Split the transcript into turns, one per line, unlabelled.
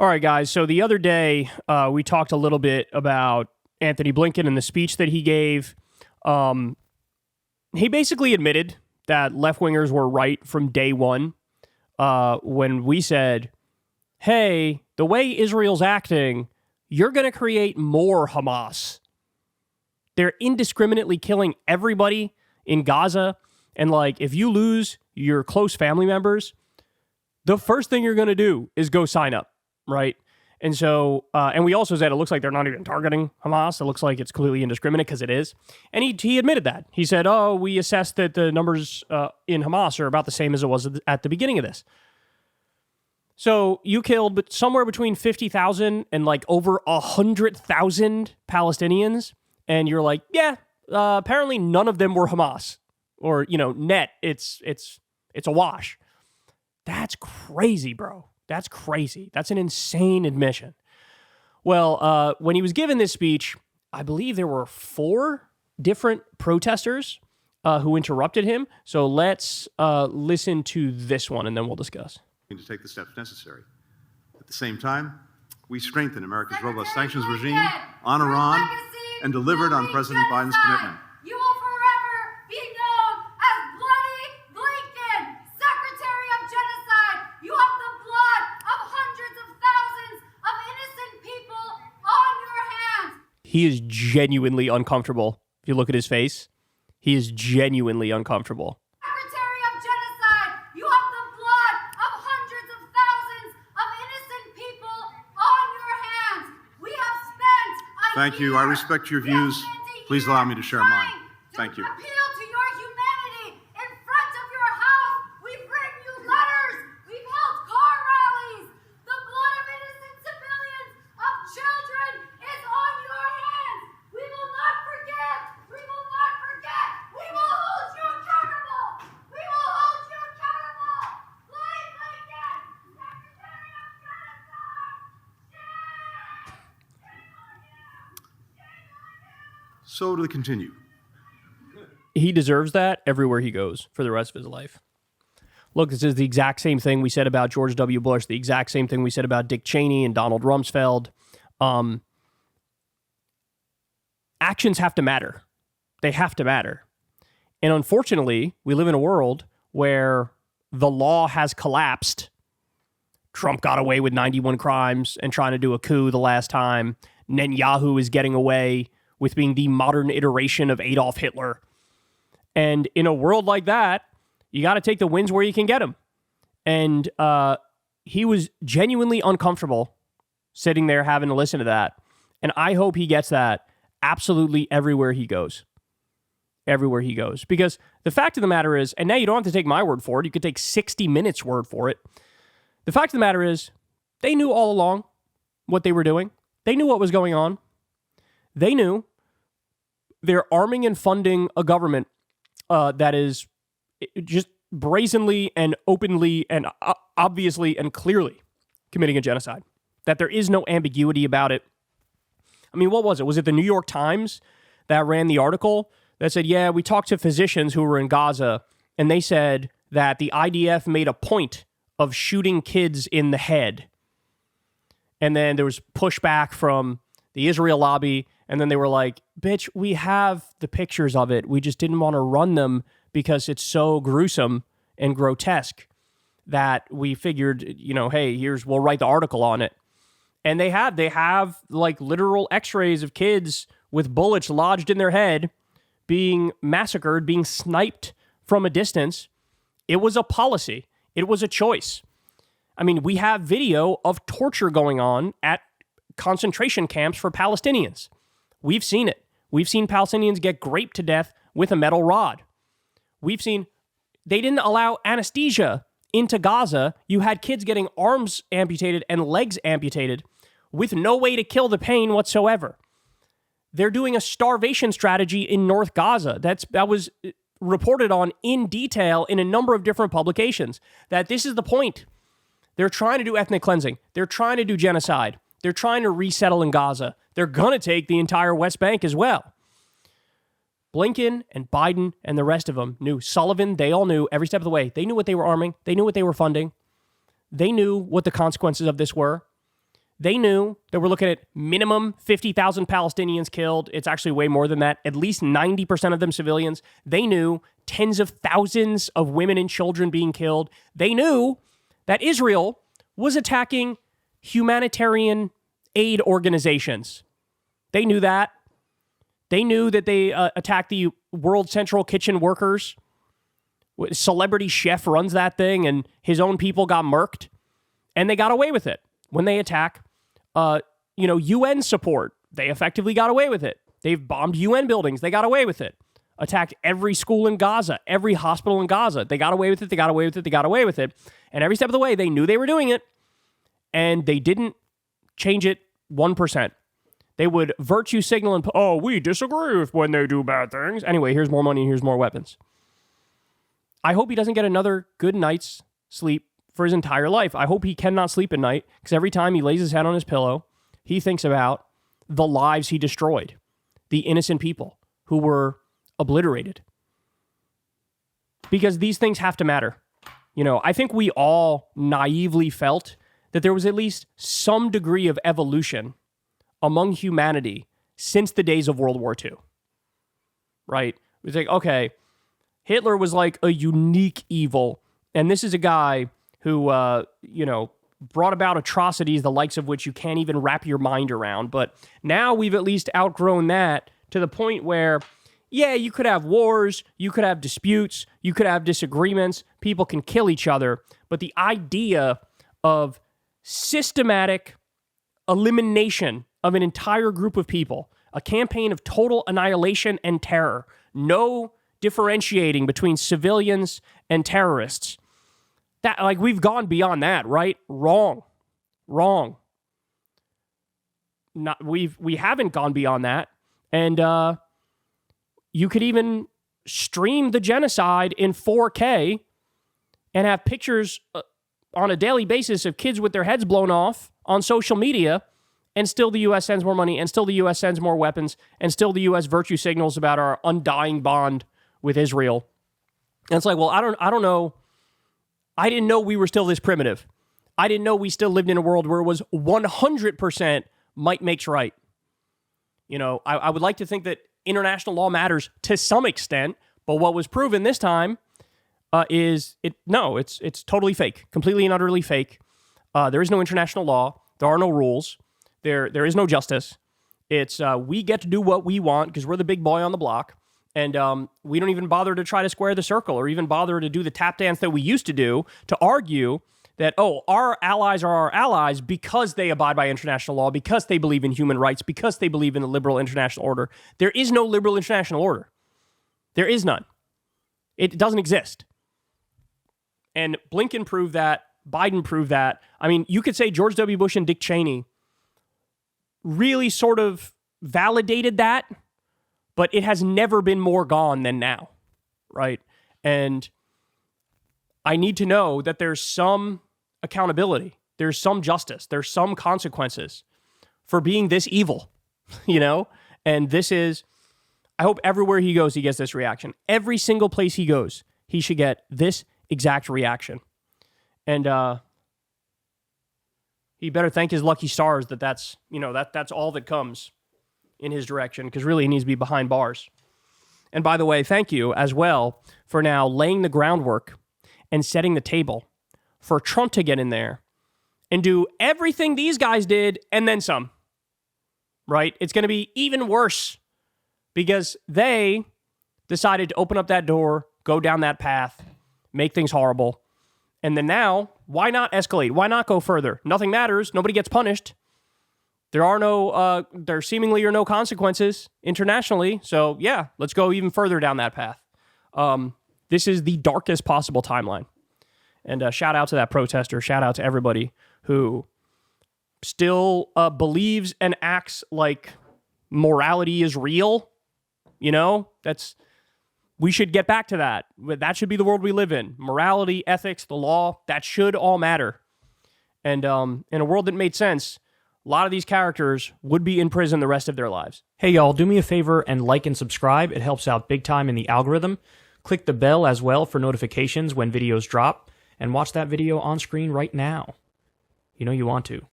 All right, guys. So the other day, we talked a little bit about Anthony Blinken and the speech that he gave. He basically admitted that left-wingers were right from day one when we said, hey, the way Israel's acting, you're going to create more Hamas. They're indiscriminately killing everybody in Gaza. And like, if you lose your close family members, the first thing you're going to do is go sign up. Right. And so, and we also said it looks like they're not even targeting Hamas. It looks like it's completely indiscriminate because it is. And he admitted that. He said, oh, we assessed that the numbers in Hamas are about the same as it was at the beginning of this. So you killed somewhere between 50,000 and like over 100,000 Palestinians. And you're like, yeah, apparently none of them were Hamas. Or, you know, net, it's a wash. That's crazy, bro. That's crazy. That's an insane admission. Well, when he was given this speech, I believe there were 4 different protesters who interrupted him. So let's listen to this one, and then we'll discuss.
To take the steps necessary. At the same time, we strengthen America's robust sanctions regime on Iran and delivered on President Biden's commitment.
You will forever be known as Bloody Blinken, Secretary of Genocide. You have the blood of hundreds of thousands of innocent people on your hands.
He is genuinely uncomfortable. If you look at his face, he is genuinely uncomfortable.
Secretary of Genocide, you have the blood of hundreds of thousands of innocent people on your hands. We have spent
Thank you. I respect your views. Please allow me to share mine. Thank you.
Appeal to your humanity in front of your house. We've written you letters. We've held car rallies. The blood of innocent civilians, of children, is on your hands. We will not forget. We will not forget. We will hold you accountable. We will hold you accountable. Bloody Blinken, Secretary of Genocide.
So to continue.
He deserves that everywhere he goes for the rest of his life. Look, this is the exact same thing we said about George W. Bush, the exact same thing we said about Dick Cheney and Donald Rumsfeld. Actions have to matter. They have to matter. And unfortunately, we live in a world where the law has collapsed. Trump got away with 91 crimes and trying to do a coup the last time. Netanyahu is getting away with being the modern iteration of Adolf Hitler. And in a world like that, you got to take the wins where you can get them. And he was genuinely uncomfortable sitting there having to listen to that. And I hope he gets that absolutely everywhere he goes. Everywhere he goes. Because the fact of the matter is, and now you don't have to take my word for it, you could take 60 Minutes' word for it. The fact of the matter is, they knew all along what they were doing. They knew what was going on. They knew they're arming and funding a government that is just brazenly and openly and obviously and clearly committing a genocide. That there is no ambiguity about it. I mean, what was it? Was it the New York Times that ran the article that said, yeah, we talked to physicians who were in Gaza, and they said that the IDF made a point of shooting kids in the head. And then there was pushback from the Israel lobby, and then they were like, bitch, we have the pictures of it. We just didn't want to run them because it's so gruesome and grotesque that we figured, you know, hey, we'll write the article on it. And they have like literal x-rays of kids with bullets lodged in their head being massacred, being sniped from a distance. It was a policy. It was a choice. I mean, we have video of torture going on at concentration camps for Palestinians. We've seen it. We've seen Palestinians get raped to death with a metal rod. We've seen they didn't allow anesthesia into Gaza. You had kids getting arms amputated and legs amputated with no way to kill the pain whatsoever. They're doing a starvation strategy in North Gaza. That was reported on in detail in a number of different publications, that this is the point. They're trying to do ethnic cleansing. They're trying to do genocide. They're trying to resettle in Gaza. They're going to take the entire West Bank as well. Blinken and Biden and the rest of them knew. Sullivan, they all knew every step of the way. They knew what they were arming. They knew what they were funding. They knew what the consequences of this were. They knew that we're looking at minimum 50,000 Palestinians killed. It's actually way more than that. At least 90% of them civilians. They knew tens of thousands of women and children being killed. They knew that Israel was attacking humanitarian aid organizations. They knew that. They knew that they attacked the World Central Kitchen workers. Celebrity chef runs that thing, and his own people got murked. And they got away with it. When they attack, UN support, they effectively got away with it. They've bombed UN buildings. They got away with it. Attacked every school in Gaza, every hospital in Gaza. They got away with it. They got away with it. They got away with it. And every step of the way, they knew they were doing it. And they didn't change it 1%. They would virtue signal and, we disagree with when they do bad things. Anyway, here's more money. Here's more weapons. I hope he doesn't get another good night's sleep for his entire life. I hope he cannot sleep at night, because every time he lays his head on his pillow, he thinks about the lives he destroyed, the innocent people who were obliterated. Because these things have to matter. I think we all naively felt that there was at least some degree of evolution among humanity since the days of World War II. Right? We think, okay, Hitler was like a unique evil, and this is a guy who, brought about atrocities, the likes of which you can't even wrap your mind around. But now we've at least outgrown that to the point where, yeah, you could have wars, you could have disputes, you could have disagreements, people can kill each other, but the idea of systematic elimination of an entire group of people, a campaign of total annihilation and terror, no differentiating between civilians and terrorists, that, we've gone beyond that, right? Wrong. We haven't gone beyond that. And you could even stream the genocide in 4K and have pictures on a daily basis of kids with their heads blown off on social media, and still the U.S. sends more money, and still the U.S. sends more weapons, and still the U.S. virtue signals about our undying bond with Israel. And it's like, well, I don't know. I didn't know we were still this primitive. I didn't know we still lived in a world where it was 100% might makes right. I would like to think that international law matters to some extent, but what was proven this time it's totally fake, completely and utterly fake. There is no international law. There are no rules. There is no justice. It's we get to do what we want because we're the big boy on the block. And we don't even bother to try to square the circle or even bother to do the tap dance that we used to do to argue that, our allies are our allies because they abide by international law, because they believe in human rights, because they believe in the liberal international order. There is no liberal international order. There is none. It doesn't exist. And Blinken proved that. Biden proved that. I mean, you could say George W. Bush and Dick Cheney really sort of validated that, but it has never been more gone than now, right? And I need to know that there's some accountability, there's some justice, there's some consequences for being this evil, And this is, I hope everywhere he goes, he gets this reaction. Every single place he goes, he should get this exact reaction. And he better thank his lucky stars that's all that comes in his direction, because really he needs to be behind bars. And by the way, thank you as well for now laying the groundwork and setting the table for Trump to get in there and do everything these guys did and then some, right? It's going to be even worse because they decided to open up that door, go down that path, make things horrible. And then now, why not escalate? Why not go further? Nothing matters. Nobody gets punished. There seemingly are no consequences internationally. So yeah, let's go even further down that path. This is the darkest possible timeline. And shout out to that protester. Shout out to everybody who still believes and acts like morality is real. We should get back to that. That should be the world we live in. Morality, ethics, the law, that should all matter. And in a world that made sense, a lot of these characters would be in prison the rest of their lives.
Hey y'all, do me a favor and like and subscribe. It helps out big time in the algorithm. Click the bell as well for notifications when videos drop, and watch that video on screen right now. You know you want to.